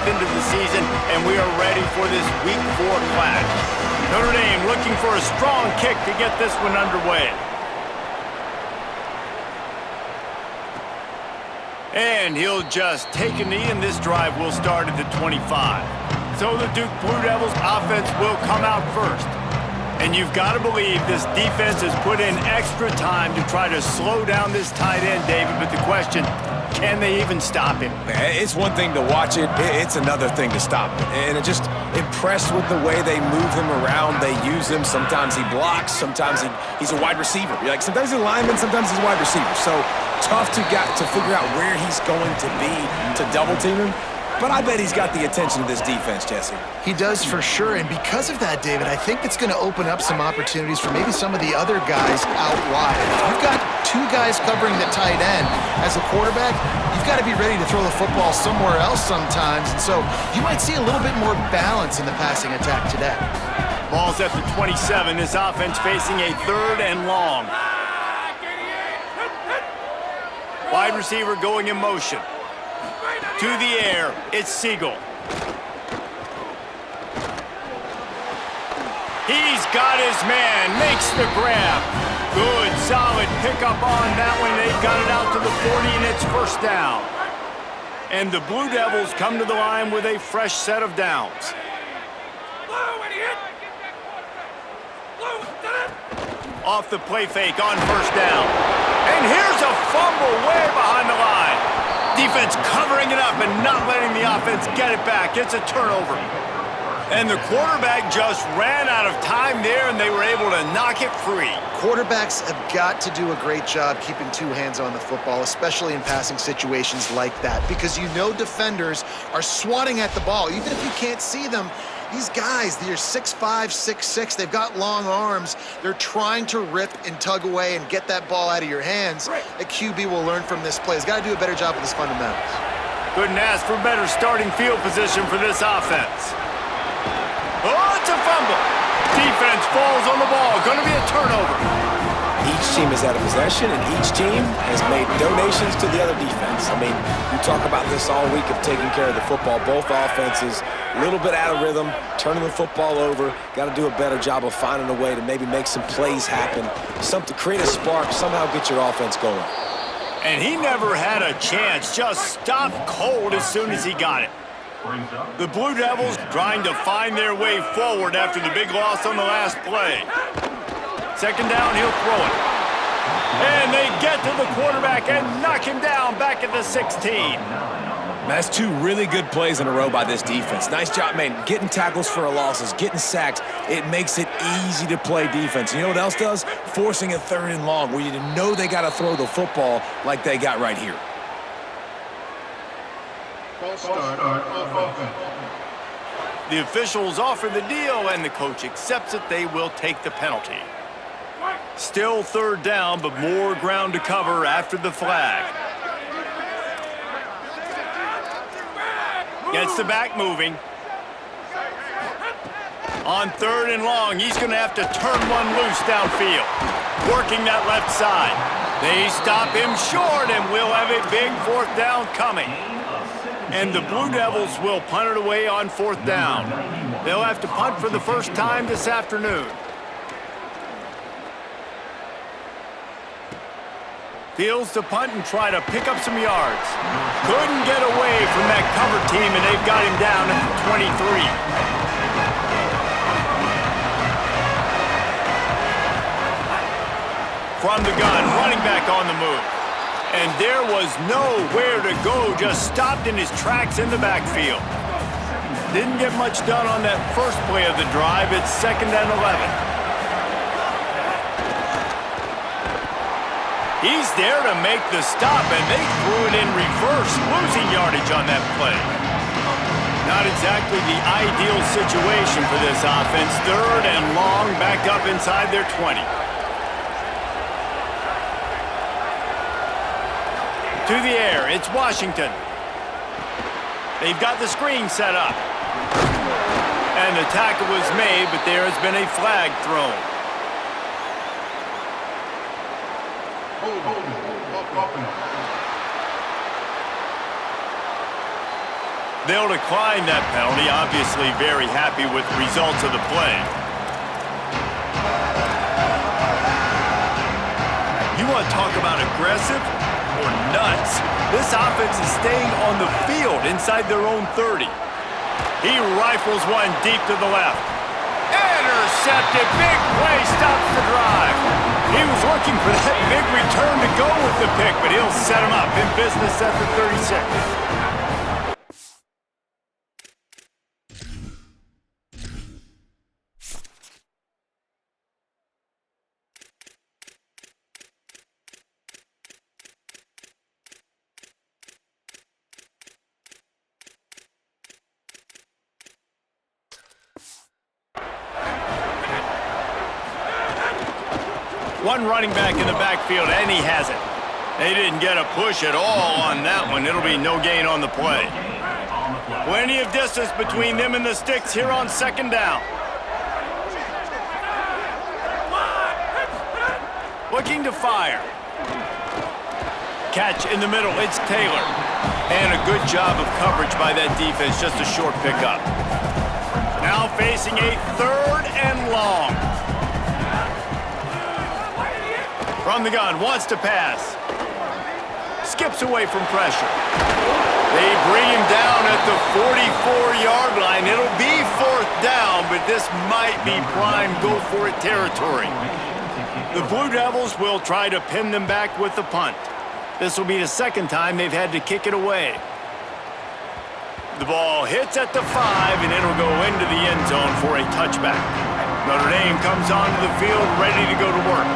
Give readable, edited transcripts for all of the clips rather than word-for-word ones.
into the season, and we are ready for this Week 4 clash. Notre Dame looking for a strong kick to get this one underway. And he'll just take a knee, and this drive will start at the 25. So the Duke Blue Devils offense will come out first. And you've got to believe this defense has put in extra time to try to slow down this tight end, David. But the question, can they even stop him? It's one thing to watch it. It's another thing to stop it. And I'm just impressed with the way they move him around. They use him. Sometimes he blocks. Sometimes he's a wide receiver. Like sometimes he's a lineman. Sometimes he's a wide receiver. So tough to figure out where he's going to be to double team him. But I bet he's got the attention of this defense, Jesse. He does for sure, and because of that, David, I think it's going to open up some opportunities for maybe some of the other guys out wide. If you've got two guys covering the tight end as a quarterback, you've got to be ready to throw the football somewhere else sometimes, and so you might see a little bit more balance in the passing attack today. Ball's at the 27. This offense facing a 3rd and long. Wide receiver going in motion. To the air, it's Siegel. He's got his man, makes the grab. Good, solid pickup on that one. They've got it out to the 40, and it's first down. And the Blue Devils come to the line with a fresh set of downs. Off the play fake on first down. And here's a fumble way behind the line. Defense covering it up and not letting the offense get it back. It's a turnover. And the quarterback just ran out of time there, and they were able to knock it free. Quarterbacks have got to do a great job keeping two hands on the football, especially in passing situations like that, because you know defenders are swatting at the ball. Even if you can't see them, these guys, they're 6'5", 6'6", they've got long arms. They're trying to rip and tug away and get that ball out of your hands. A QB will learn from this play. He's got to do a better job with his fundamentals. Couldn't ask for better starting field position for this offense. Oh, it's a fumble. Defense falls on the ball. Going to be a turnover. Each team has had a possession, and each team has made donations to the other defense. I mean, you talk about this all week of taking care of the football. Both offenses, a little bit out of rhythm, turning the football over. Got to do a better job of finding a way to maybe make some plays happen, something, create a spark, somehow get your offense going. And he never had a chance. Just stopped cold as soon as he got it. The Blue Devils trying to find their way forward after the big loss on the last play. Second down, he'll throw it. And they get to the quarterback and knock him down back at the 16. That's two really good plays in a row by this defense. Nice job, man. Getting tackles for losses, getting sacks. It makes it easy to play defense. You know what else does? Forcing a 3rd and long where you know they got to throw the football like they got right here. The officials offer the deal, and the coach accepts it. They will take the penalty. Still 3rd down, but more ground to cover after the flag. Gets the back moving. On 3rd and long, he's going to have to turn one loose downfield. Working that left side. They stop him short, and we'll have a big 4th down coming. And the Blue Devils will punt it away on 4th down. They'll have to punt for the first time this afternoon. Fields to punt and try to pick up some yards. Couldn't get away from that cover team, and they've got him down at the 23. From the gun, running back on the move. And there was nowhere to go, just stopped in his tracks in the backfield. Didn't get much done on that first play of the drive. It's 2nd and 11. He's there to make the stop, and they threw it in reverse, losing yardage on that play. Not exactly the ideal situation for this offense. 3rd and long, back up inside their 20. To the air, it's Washington. They've got the screen set up. And the tackle was made, but there has been a flag thrown. They'll decline that penalty, obviously very happy with the results of the play. You want to talk about aggressive or nuts? This offense is staying on the field inside their own 30. He rifles one deep to the left. Intercepted. Big play stops the drive. He was looking for that big return to go with the pick, but he'll set him up in business at the 36. One running back in the backfield, and he has it. They didn't get a push at all on that one. It'll be no gain on the play. Plenty of distance between them and the sticks here on second down. Looking to fire. Catch in the middle, it's Taylor. And a good job of coverage by that defense, just a short pickup. Now facing a 3rd and long. From the gun, wants to pass. Skips away from pressure. They bring him down at the 44-yard line. It'll be 4th down, but this might be prime go-for-it territory. The Blue Devils will try to pin them back with the punt. This will be the 2nd time they've had to kick it away. The ball hits at the 5, and it'll go into the end zone for a touchback. Notre Dame comes onto the field ready to go to work.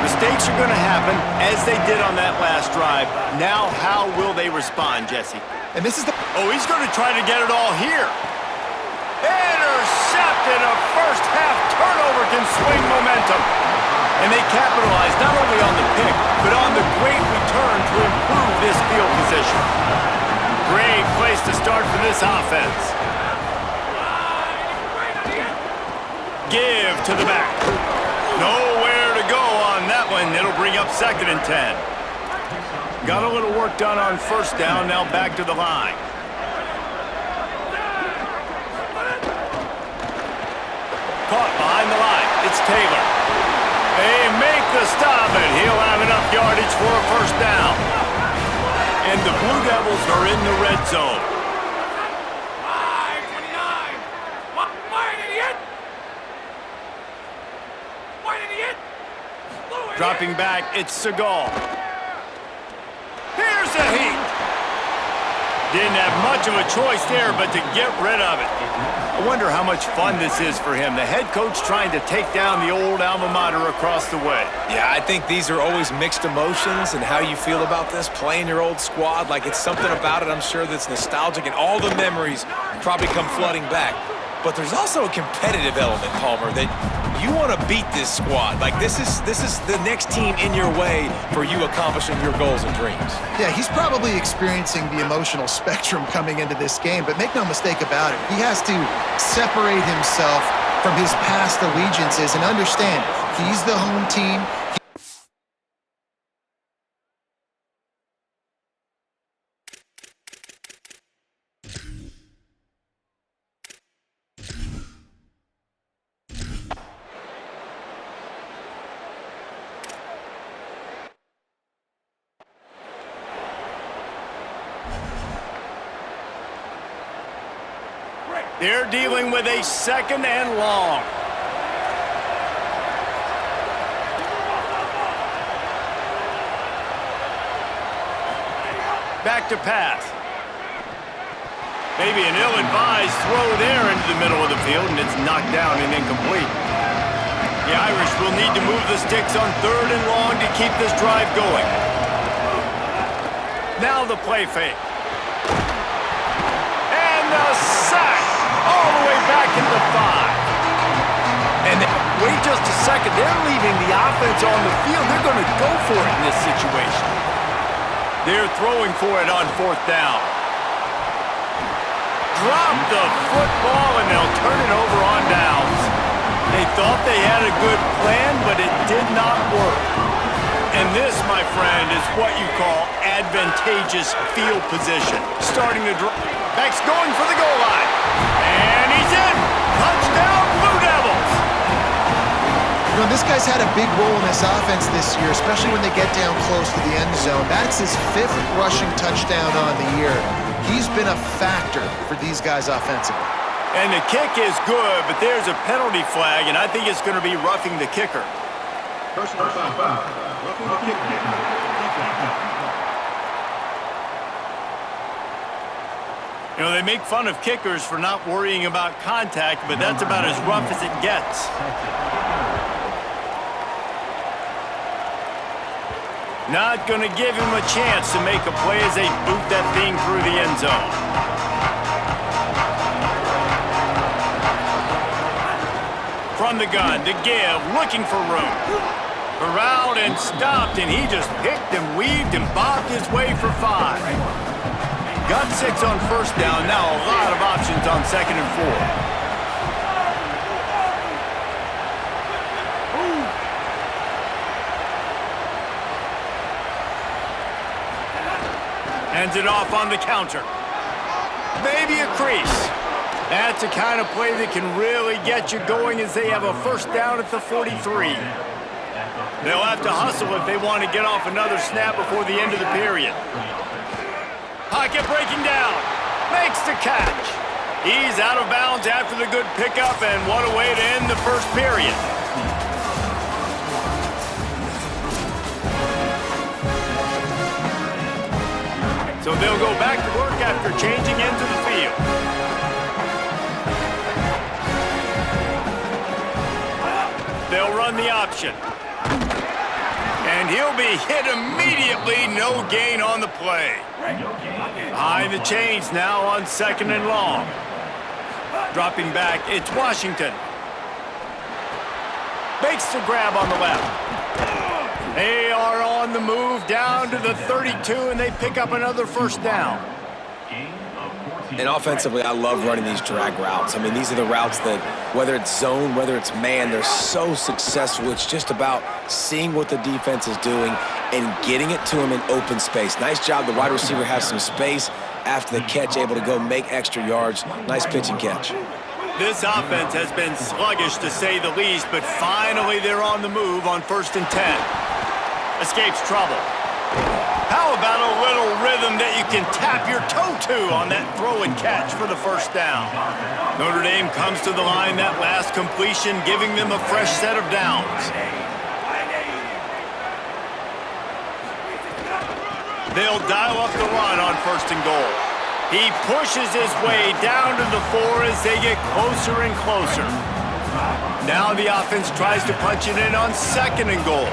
Mistakes are going to happen, as they did on that last drive. Now, how will they respond, Jesse? And this is the... Oh, he's going to try to get it all here. Intercepted. A first-half turnover can swing momentum. And they capitalize not only on the pick, but on the great return to improve this field position. Great place to start for this offense. Give to the back. Nowhere to go on that one. It'll bring up 2nd and 10. Got a little work done on 1st down. Now back to the line. Caught behind the line. It's Taylor. They make the stop, and he'll have enough yardage for a 1st down. And the Blue Devils are in the red zone. Dropping back, it's Segal. Here's the heat. Didn't have much of a choice there, but to get rid of it. I wonder how much fun this is for him. The head coach trying to take down the old alma mater across the way. Yeah, I think these are always mixed emotions and how you feel about this, playing your old squad. Like, it's something about it, I'm sure, that's nostalgic, and all the memories probably come flooding back. But there's also a competitive element, Palmer, that you want to beat this squad. Like, this is the next team in your way for you accomplishing your goals and dreams. Yeah, he's probably experiencing the emotional spectrum coming into this game, but make no mistake about it, he has to separate himself from his past allegiances and understand he's the home team. They're dealing with a 2nd and long. Back to pass. Maybe an ill-advised throw there into the middle of the field, and it's knocked down and incomplete. The Irish will need to move the sticks on 3rd and long to keep this drive going. Now the play fake. And the sack. All the way back at the 5. And wait just a second. They're leaving the offense on the field. They're going to go for it in this situation. They're throwing for it on 4th down. Drop the football, and they'll turn it over on downs. They thought they had a good plan, but it did not work. And this, my friend, is what you call advantageous field position. Starting to drop. Beck's going for the goal line. And he's in. Touchdown, Blue Devils. You know, this guy's had a big role in this offense this year, especially when they get down close to the end zone. That's his 5th rushing touchdown on the year. He's been a factor for these guys offensively. And the kick is good, but there's a penalty flag, and I think it's going to be roughing the kicker. Personal foul. Roughing the kicker. You know, they make fun of kickers for not worrying about contact, but that's about as rough as it gets. Not going to give him a chance to make a play as they boot that thing through the end zone. From the gun to give, looking for room. Corralled and stopped, and he just picked and weaved and bobbed his way for 5. Got 6 on first down, now a lot of options on 2nd and 4. Hands it off on the counter. Maybe a crease. That's the kind of play that can really get you going as they have a first down at the 43. They'll have to hustle if they want to get off another snap before the end of the period. Pocket breaking down. Makes the catch. He's out of bounds after the good pickup, and what a way to end the first period. So they'll go back to work after changing into the field. They'll run the option. And he'll be hit immediately, no gain on the play. Behind the chains now on 2nd and long. Dropping back, it's Washington. Makes the grab on the left. They are on the move down to the 32, and they pick up another first down. And offensively, I love running these drag routes. I mean, these are the routes that, whether it's zone, whether it's man, they're so successful. It's just about seeing what the defense is doing and getting it to them in open space. Nice job. The wide receiver has some space after the catch, able to go make extra yards. Nice pitch and catch. This offense has been sluggish, to say the least, but finally they're on the move on 1st and 10. Escapes trouble. How about a little rhythm that you can tap your toe to on that throw and catch for the first down? Notre Dame comes to the line that last completion, giving them a fresh set of downs. They'll dial up the run on 1st and goal. He pushes his way down to the 4 as they get closer and closer. Now the offense tries to punch it in on 2nd and goal.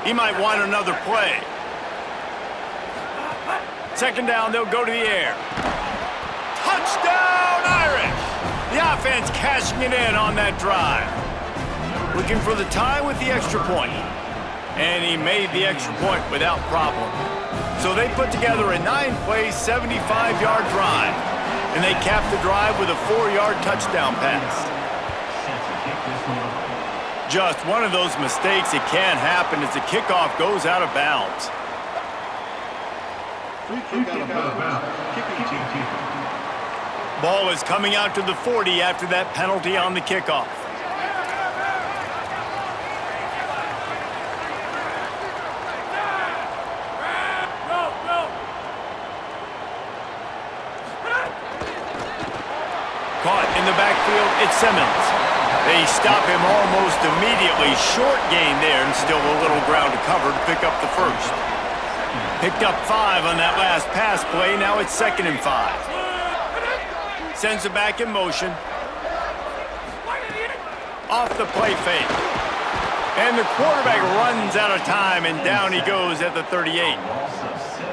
He might want another play. 2nd down, they'll go to the air. Touchdown, Irish! The offense cashing it in on that drive. Looking for the tie with the extra point. And he made the extra point without problem. So they put together a 9-play, 75-yard drive. And they capped the drive with a 4-yard touchdown pass. Just one of those mistakes that can happen as the kickoff goes out of bounds. Ball is coming out to the 40 after that penalty on the kickoff. Caught in the backfield, it's Simmons. They stop him almost immediately. Short gain there, and still a little ground to cover to pick up the first. Picked up 5 on that last pass play. Now it's 2nd and 5. Sends it back in motion. Off the play fake. And the quarterback runs out of time, and down he goes at the 38.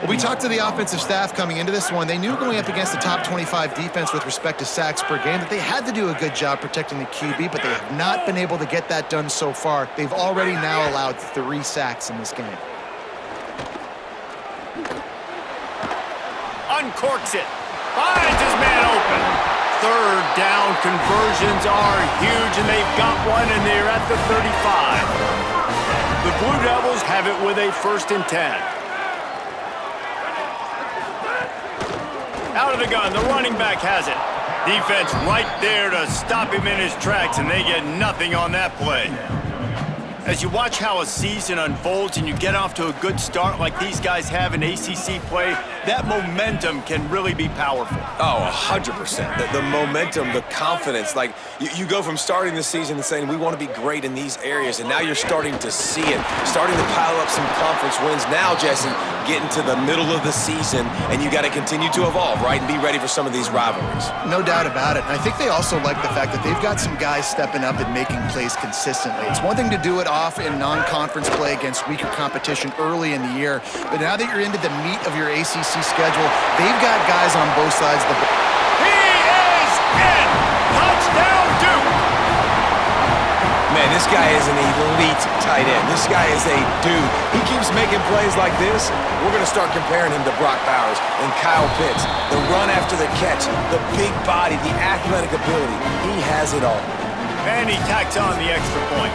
Well, we talked to the offensive staff coming into this one. They knew going up against the top 25 defense with respect to sacks per game that they had to do a good job protecting the QB, but they have not been able to get that done so far. They've already now allowed 3 sacks in this game. Uncorks it. Finds his man open. 3rd down conversions are huge, and they've got one, and they're at the 35. The Blue Devils have it with a 1st and 10. Out of the gun, the running back has it. Defense right there to stop him in his tracks, and they get nothing on that play. As you watch how a season unfolds and you get off to a good start like these guys have in ACC play, that momentum can really be powerful. Oh, 100%. The momentum, the confidence. Like, you go from starting the season and saying, we want to be great in these areas, and now you're starting to see it, starting to pile up some conference wins. Now, Jesse, getting to the middle of the season, and you got to continue to evolve, right, and be ready for some of these rivalries. No doubt about it. And I think they also like the fact that they've got some guys stepping up and making plays consistently. It's one thing to do it off in non-conference play against weaker competition early in the year, but now that you're into the meat of your ACC schedule, they've got guys on both sides of the ball. He is in! Touchdown, Duke! Man, this guy is an elite tight end. This guy is a dude. He keeps making plays like this. We're going to start comparing him to Brock Bowers and Kyle Pitts. The run after the catch, the big body, the athletic ability. He has it all. And he tacks on the extra point.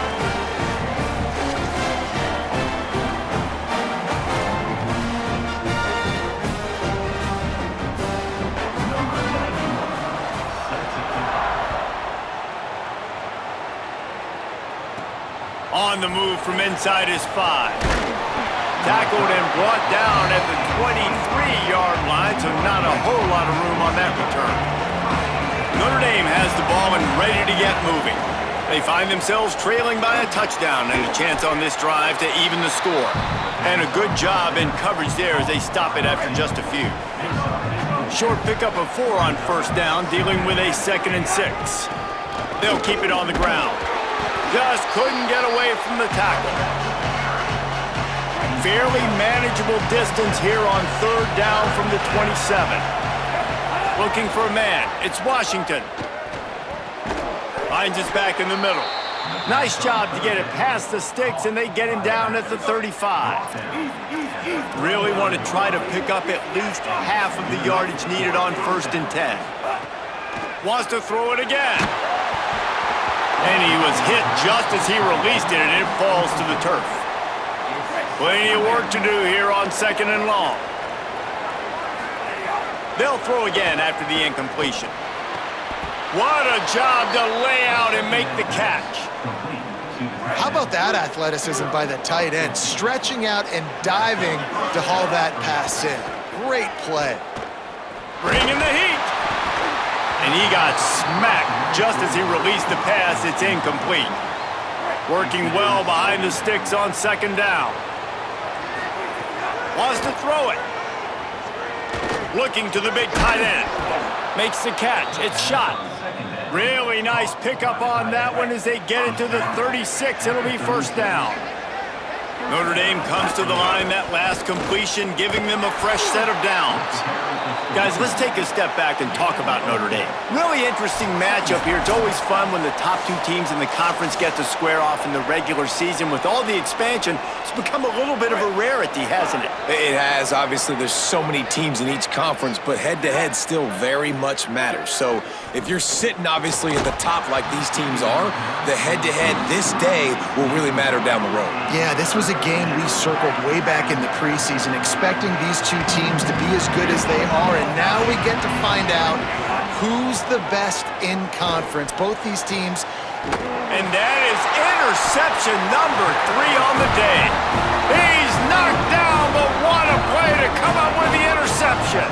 On the move from inside his 5. Tackled and brought down at the 23-yard line, so not a whole lot of room on that return. Notre Dame has the ball and ready to get moving. They find themselves trailing by a touchdown and a chance on this drive to even the score. And a good job in coverage there as they stop it after just a few. Short pickup of 4 on first down, dealing with a 2nd and 6. They'll keep it on the ground. Just couldn't get away from the tackle. Fairly manageable distance here on 3rd down from the 27. Looking for a man. It's Washington. Finds his back in the middle. Nice job to get it past the sticks, and they get him down at the 35. Really want to try to pick up at least half of the yardage needed on 1st and 10. Wants to throw it again. And he was hit just as he released it, and it falls to the turf. Plenty of work to do here on 2nd and long. They'll throw again after the incompletion. What a job to lay out and make the catch. How about that athleticism by the tight end, stretching out and diving to haul that pass in. Great play. Bringing the heat. And he got smacked just as he released the pass. It's incomplete. Working well behind the sticks on 2nd down. Wants to throw it. Looking to the big tight end. Makes the catch. It's shot. Really nice pickup on that one as they get it to the 36. It'll be 1st down. Notre Dame comes to the line that last completion, giving them a fresh set of downs. Guys, let's take a step back and talk about Notre Dame. Really interesting matchup here. It's always fun when the top 2 teams in the conference get to square off in the regular season. With all the expansion, it's become a little bit of a rarity, hasn't it? It has. Obviously, there's so many teams in each conference, but head-to-head still very much matters. So if you're sitting, obviously, at the top like these teams are, the head-to-head this day will really matter down the road. Yeah, this was a game we circled way back in the preseason, expecting these 2 teams to be as good as they are, and now we get to find out who's the best in conference. Both these teams. And that is interception number 3 on the day. He's knocked down, but what a play to come up with the interception.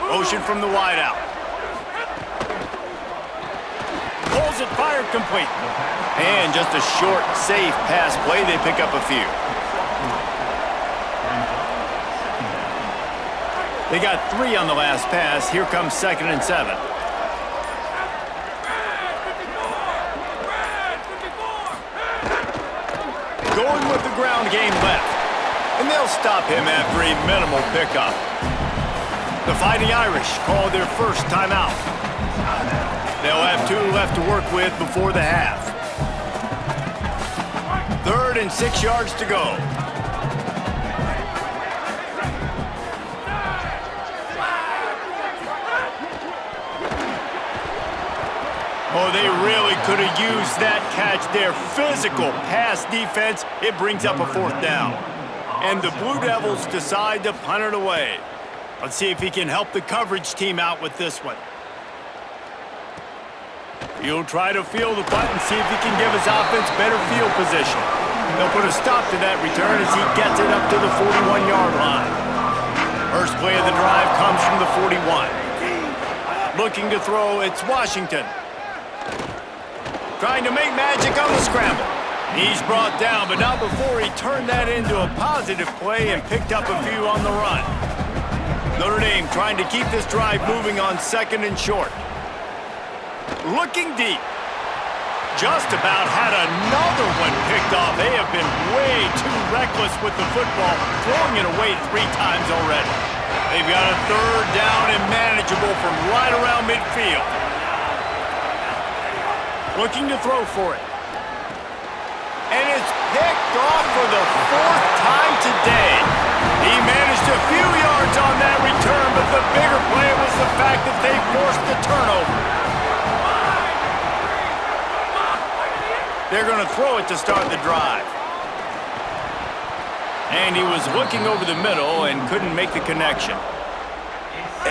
Motion from the wideout. Pulls it, fired complete. And just a short, safe pass play. They pick up a few. They got 3 on the last pass. Here comes 2nd and 7. Going with the ground game left. And they'll stop him after a minimal pickup. The Fighting Irish call their first timeout. They'll have 2 left to work with before the half. 3rd and 6 yards to go. Oh, they really could have used that catch there. Physical pass defense. It brings up a 4th down. And the Blue Devils decide to punt it away. Let's see if he can help the coverage team out with this one. He'll try to field the punt and see if he can give his offense better field position. They'll put a stop to that return as he gets it up to the 41-yard line. First play of the drive comes from the 41. Looking to throw, it's Washington. Trying to make magic on the scramble. He's brought down, but not before he turned that into a positive play and picked up a few on the run. Notre Dame trying to keep this drive moving on 2nd and short. Looking deep. Just about had another one picked off. They have been way too reckless with the football, throwing it away 3 times already. They've got a 3rd down and manageable from right around midfield. Looking to throw for it. And it's picked off for the 4th time today. He managed a few yards on that return, but the bigger play was the fact that they forced the turnover. They're going to throw it to start the drive. And he was looking over the middle and couldn't make the connection.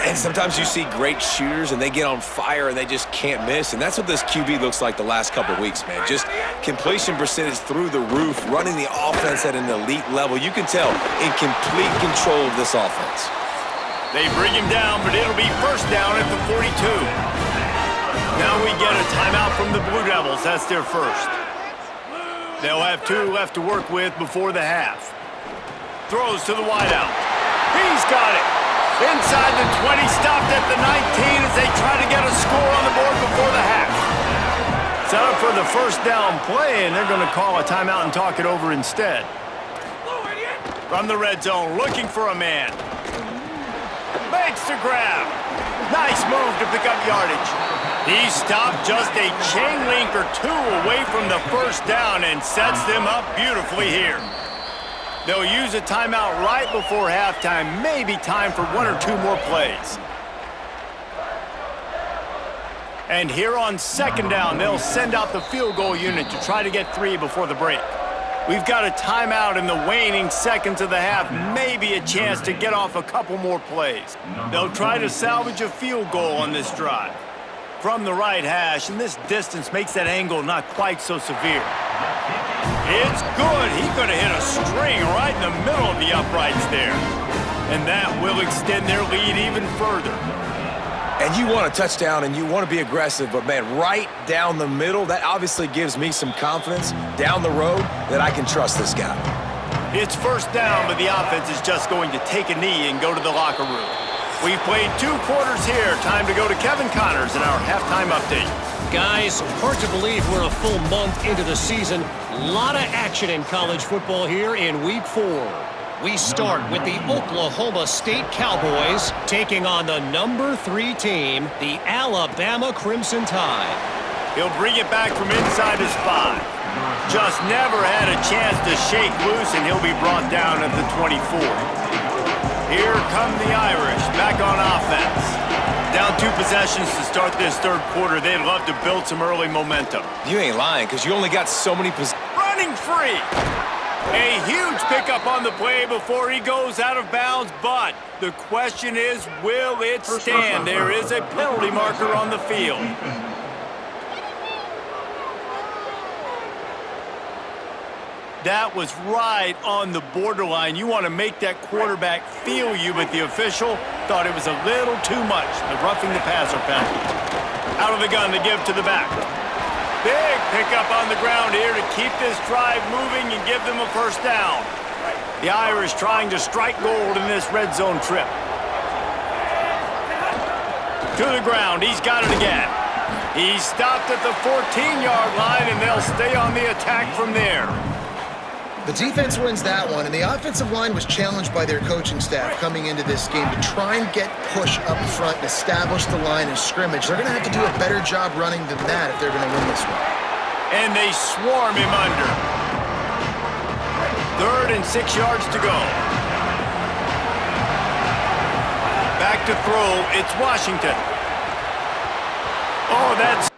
And sometimes you see great shooters and they get on fire and they just can't miss. And that's what this QB looks like the last couple of weeks, man. Just completion percentage through the roof, running the offense at an elite level. You can tell in complete control of this offense. They bring him down, but it'll be 1st down at the 42. Now we get a timeout from the Blue Devils. That's their first. They'll have 2 left to work with before the half. Throws to the wideout. He's got it. Inside the 20, stopped at the 19 as they try to get a score on the board before the half. Set up for the 1st down play, and they're going to call a timeout and talk it over instead. From the red zone, looking for a man. Makes the grab. Nice move to pick up yardage. He stopped just a chain link or 2 away from the 1st down and sets them up beautifully here. They'll use a timeout right before halftime, maybe time for 1 or 2 more plays. And here on 2nd down, they'll send out the field goal unit to try to get 3 before the break. We've got a timeout in the waning seconds of the half, maybe a chance to get off a couple more plays. They'll try to salvage a field goal on this drive. From the right hash, and this distance makes that angle not quite so severe. It's good. He could have hit a string right in the middle of the uprights there. And that will extend their lead even further. And you want a touchdown and you want to be aggressive, but man, right down the middle, that obviously gives me some confidence down the road that I can trust this guy. It's 1st down, but the offense is just going to take a knee and go to the locker room. We've played 2 quarters here. Time to go to Kevin Connors in our halftime update. Guys, hard to believe we're a full month into the season. A lot of action in college football here in Week 4. We start with the Oklahoma State Cowboys taking on the number 3 team, the Alabama Crimson Tide. He'll bring it back from inside his 5. Just never had a chance to shake loose, and he'll be brought down at the 24. Here come the Irish, back on offense. Down 2 possessions to start this 3rd quarter. They'd love to build some early momentum. You ain't lying, because you only got so many possessions. Running free. A huge pickup on the play before he goes out of bounds, but the question is, will it stand? There is a penalty marker on the field. That was right on the borderline. You want to make that quarterback feel you, but the official thought it was a little too much, the roughing the passer penalty. Out of the gun to give to the back. Big pickup on the ground here to keep this drive moving and give them a 1st down. The Irish trying to strike gold in this red zone trip. To the ground, he's got it again. He stopped at the 14-yard line, and they'll stay on the attack from there. The defense wins that one, and the offensive line was challenged by their coaching staff coming into this game to try and get push up front and establish the line of scrimmage. They're going to have to do a better job running than that if they're going to win this one. And they swarm him under. 3rd and 6 yards to go. Back to throw, it's Washington. Oh, that's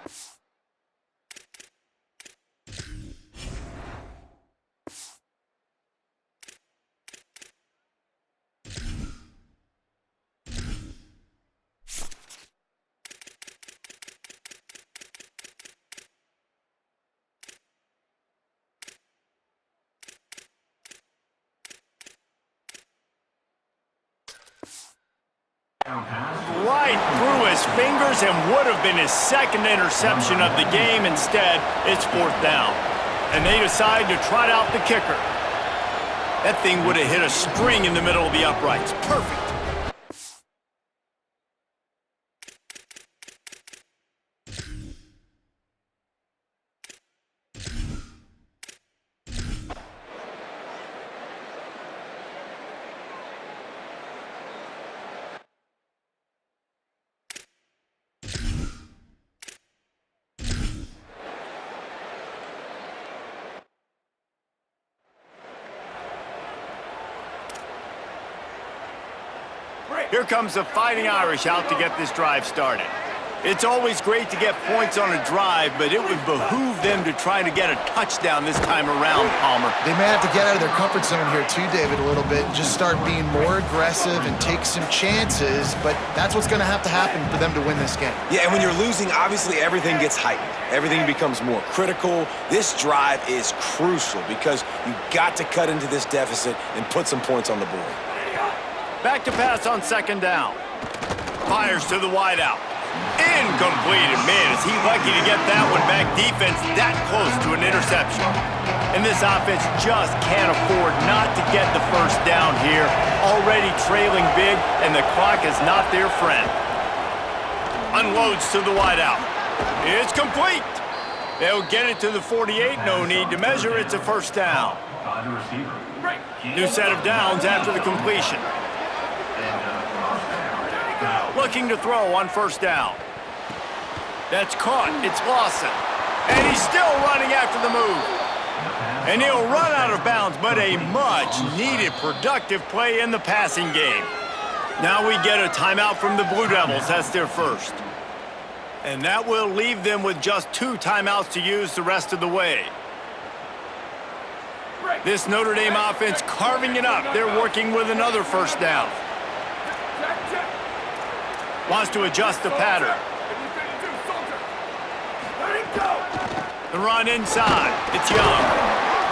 right through his fingers and would have been his second interception of the game. Instead, it's fourth down. And they decide to trot out the kicker. That thing would have hit a string in the middle of the uprights. Perfect. Here comes the Fighting Irish out to get this drive started. It's always great to get points on a drive, but it would behoove them to try to get a touchdown this time around, Palmer. They may have to get out of their comfort zone here too, David, a little bit, and just start being more aggressive and take some chances, but that's what's going to have to happen for them to win this game. Yeah, and when you're losing, obviously everything gets heightened. Everything becomes more critical. This drive is crucial because you got to cut into this deficit and put some points on the board. Back to pass on second down. Fires to the wideout. Incomplete. Man, is he lucky to get that one back. Defense that close to an interception. And this offense just can't afford not to get the first down here. Already trailing big, and the clock is not their friend. Unloads to the wideout. It's complete. They'll get it to the 48. No need to measure. It's a first down. New set of downs after the completion. Looking to throw on first down. That's caught. It's Lawson. And he's still running after the move. And he'll run out of bounds, but a much-needed productive play in the passing game. Now we get a timeout from the Blue Devils. That's their first. And that will leave them with just 2 timeouts to use the rest of the way. This Notre Dame offense carving it up. They're working with another first down. Wants to adjust the pattern. The run inside. It's Young.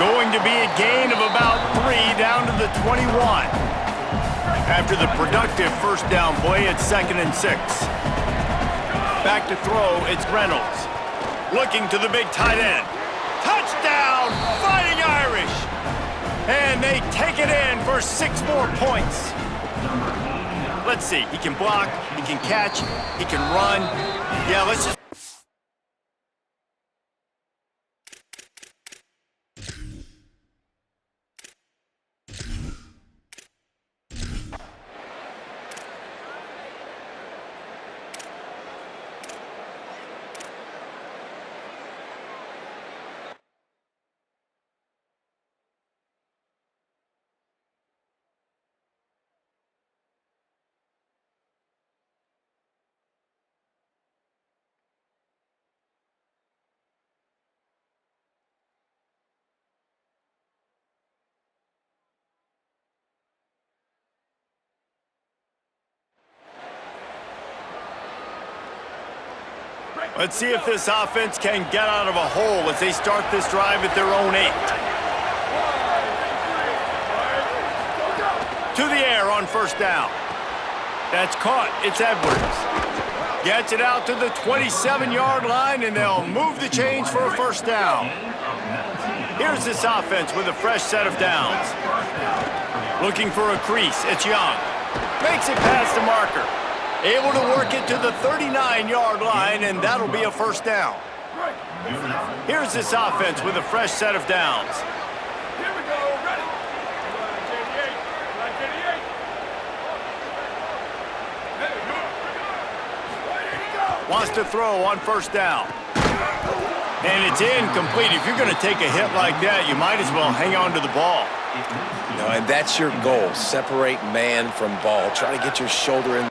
Going to be a gain of about 3 down to the 21. After the productive first down play, it's 2nd and 6. Back to throw, it's Reynolds. Looking to the big tight end. Touchdown, Fighting Irish! And they take it in for 6 more points. Let's see, he can block, he can catch, he can run. Yeah, let's just... Let's see if this offense can get out of a hole as they start this drive at their own 8. To the air on first down. That's caught. It's Edwards. Gets it out to the 27-yard line, and they'll move the chains for a first down. Here's this offense with a fresh set of downs. Looking for a crease. It's Young. Makes it past the marker. Able to work it to the 39-yard line, and that'll be a first down. Here's this offense with a fresh set of downs. Here we go, ready. Wants to throw on first down. And it's incomplete. If you're going to take a hit like that, you might as well hang on to the ball. No, and that's your goal. Separate man from ball. Try to get your shoulder in.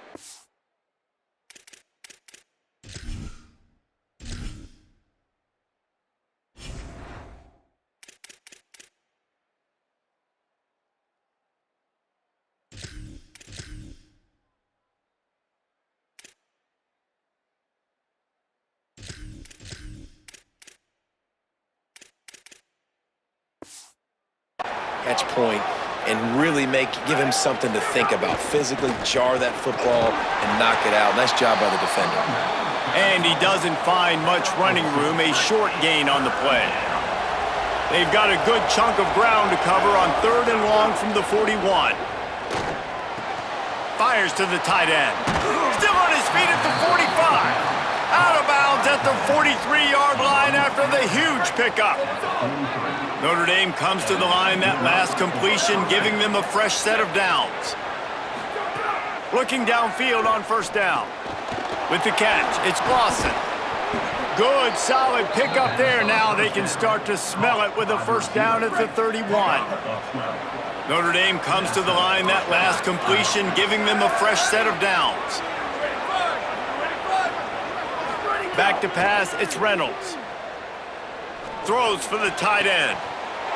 Catch point and really give him something to think about. Physically jar that football and knock it out. Nice job by the defender. And he doesn't find much running room, a short gain on the play. They've got a good chunk of ground to cover on 3rd and long from the 41. Fires to the tight end. Still on his feet at the 45. Out of bounds at the 43-yard line after the huge pickup. Notre Dame comes to the line that last completion, giving them a fresh set of downs. Looking downfield on 1st down. With the catch, it's Lawson. Good, solid pickup there. Now they can start to smell it with a 1st down at the 31. Notre Dame comes to the line that last completion, giving them a fresh set of downs. Back to pass, it's Reynolds. Throws for the tight end.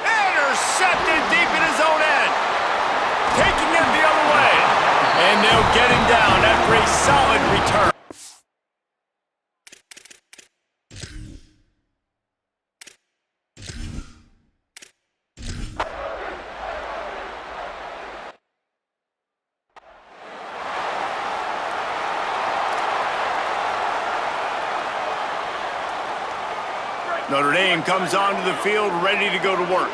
Intercepted deep in his own end. Taking it the other way. And they'll get him down after a solid return. Notre Dame comes onto the field ready to go to work.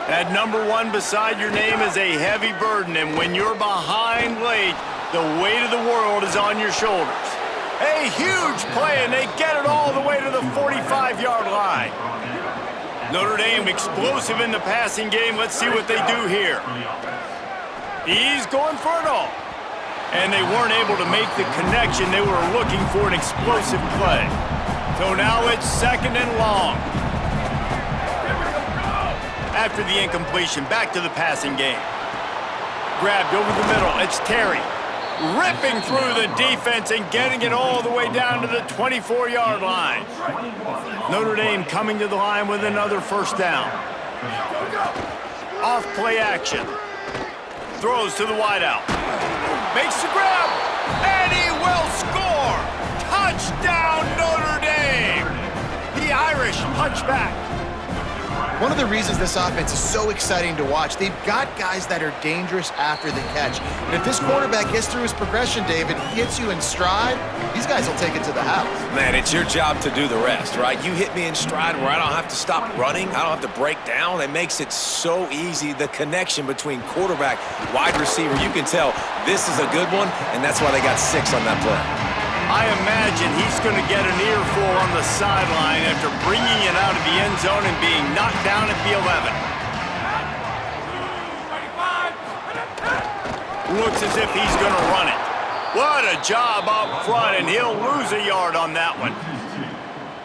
That number 1 beside your name is a heavy burden, and when you're behind late, the weight of the world is on your shoulders. A huge play, and they get it all the way to the 45-yard line. Notre Dame explosive in the passing game. Let's see what they do here. He's going for it all. And they weren't able to make the connection. They were looking for an explosive play. So now it's 2nd and long. After the incompletion, back to the passing game. Grabbed over the middle, it's Terry. Ripping through the defense and getting it all the way down to the 24-yard line. Notre Dame coming to the line with another 1st down. Off play action. Throws to the wideout. Makes the grab, and he will score! Touchdown, Notre Dame! The Irish punch back. One of the reasons this offense is so exciting to watch, they've got guys that are dangerous after the catch. And if this quarterback gets through his progression, David, he hits you in stride, these guys will take it to the house. Man, it's your job to do the rest, right? You hit me in stride where I don't have to stop running. I don't have to break down. It makes it so easy. The connection between quarterback, wide receiver, you can tell this is a good one, and that's why they got 6 on that play. I imagine he's going to get an earful on the sideline after bringing it out of the end zone and being knocked down at the 11. Looks as if he's going to run it. What a job up front, and he'll lose a yard on that one.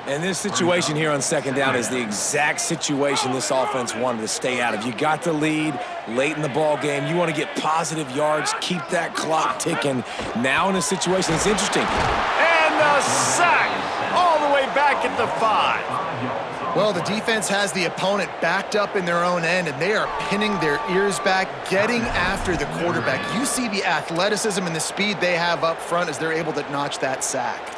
And this situation here on 2nd down is the exact situation this offense wanted to stay out of. You got the lead late in the ball game. You want to get positive yards, keep that clock ticking. Now in a situation, it's interesting. And the sack all the way back at the 5. Well, the defense has the opponent backed up in their own end, and they are pinning their ears back, getting after the quarterback. You see the athleticism and the speed they have up front as they're able to notch that sack.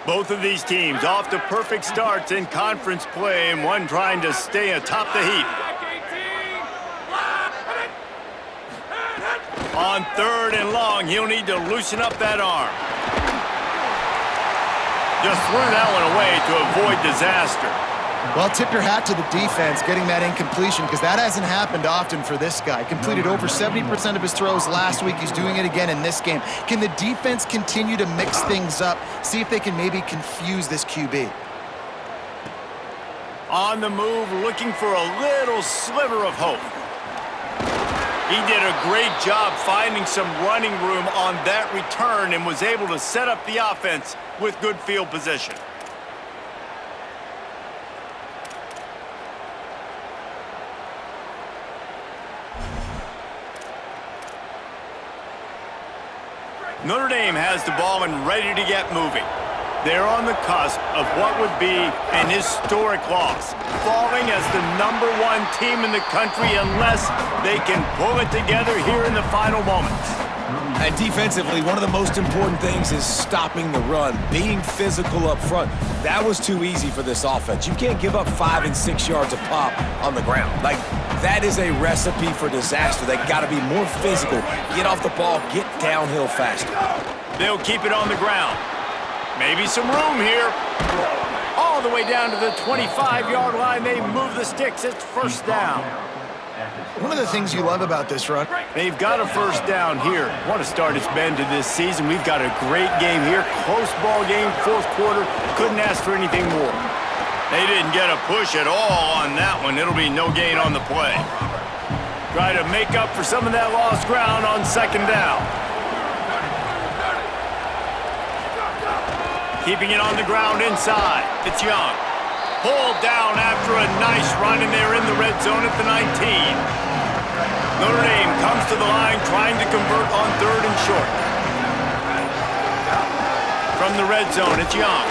Both of these teams off to perfect starts in conference play, and one trying to stay atop the heap. On 3rd and long, he'll need to loosen up that arm. Just threw that one away to avoid disaster. Well, tip your hat to the defense getting that incompletion, because that hasn't happened often for this guy. Completed over 70% of his throws last week. He's doing it again in this game. Can the defense continue to mix things up? See if they can maybe confuse this QB. On the move, looking for a little sliver of hope. He did a great job finding some running room on that return and was able to set up the offense with good field position. Notre Dame has the ball and ready to get moving. They're on the cusp of what would be an historic loss, falling as the #1 team in the country unless they can pull it together here in the final moments. And defensively, one of the most important things is stopping the run, being physical up front. That was too easy for this offense. You can't give up 5 and 6 yards a pop on the ground. Like, that is a recipe for disaster. They got to be more physical, get off the ball, get downhill faster. They'll keep it on the ground. Maybe some room here. All the way down to the 25-yard line. They move the sticks. It's first down. One of the things you love about this run, They've got a first down here. What a start it's been to this season. We've got a great game here. Close ball game, fourth quarter. Couldn't ask for anything more. They didn't get a push at all on that one. It'll be no gain on the play. Try to make up for some of that lost ground on second down. Keeping it on the ground inside. It's Young. Pulled down after a nice run, and they're in the red zone at the 19. Notre Dame comes to the line trying to convert on 3rd and short. From the red zone, it's Young.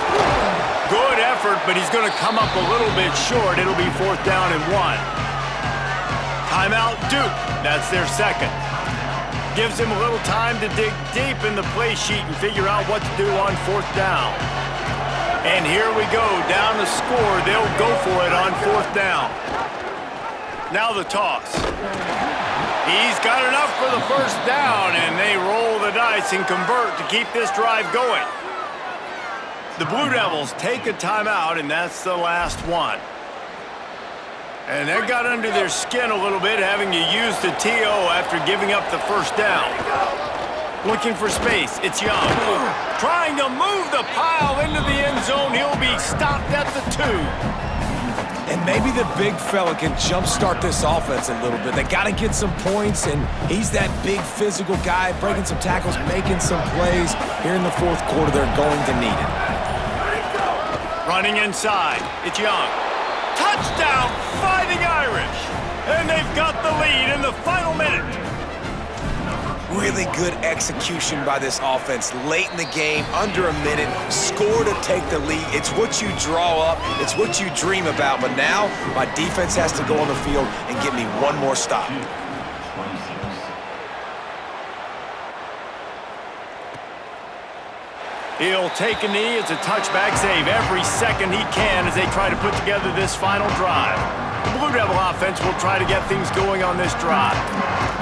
Good effort, but he's going to come up a little bit short. It'll be 4th down and 1. Timeout, Duke. That's their second. Gives him a little time to dig deep in the play sheet and figure out what to do on 4th down. And here we go, down the score. They'll go for it on 4th down. Now the toss. He's got enough for the first down, and they roll the dice and convert to keep this drive going. The Blue Devils take a timeout, and that's the last one. And that got under their skin a little bit, having to use the TO after giving up the first down. Looking for space, it's Young. Trying to move the pile into the end zone. He'll be stopped at the 2. And maybe the big fella can jumpstart this offense a little bit. They got to get some points, and he's that big physical guy, breaking some tackles, making some plays. Here in the fourth quarter, they're going to need it. Running inside, it's Young. Touchdown, Fighting Irish! And they've got the lead in the final minute. Really good execution by this offense late in the game, under a minute, score to take the lead. It's what you draw up, it's what you dream about, but now my defense has to go on the field and get me one more stop. He'll take a knee. It's a touchback save every second he can as they try to put together this final drive. The Blue Devil offense will try to get things going on this drive.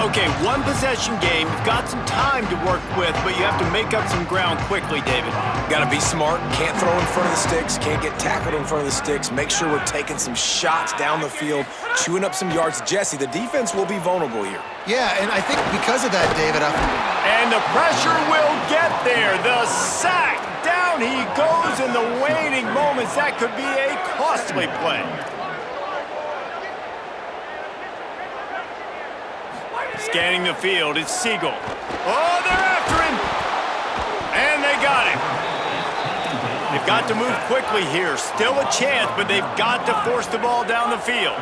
Okay, one possession game. You've got some time to work with, but you have to make up some ground quickly, David. Got to be smart. Can't throw in front of the sticks. Can't get tackled in front of the sticks. Make sure we're taking some shots down the field, chewing up some yards. Jesse, the defense will be vulnerable here. yeah, and I think because of that, David, And the pressure will get there. The sack. Down he goes in the waning moments. That could be a costly play. Scanning the field, it's Siegel. Oh, they're after him! And they got him. They've got to move quickly here. Still a chance, but they've got to force the ball down the field.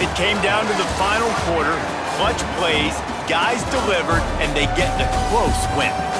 It came down to the final quarter. Clutch plays, guys delivered, and they get the close win.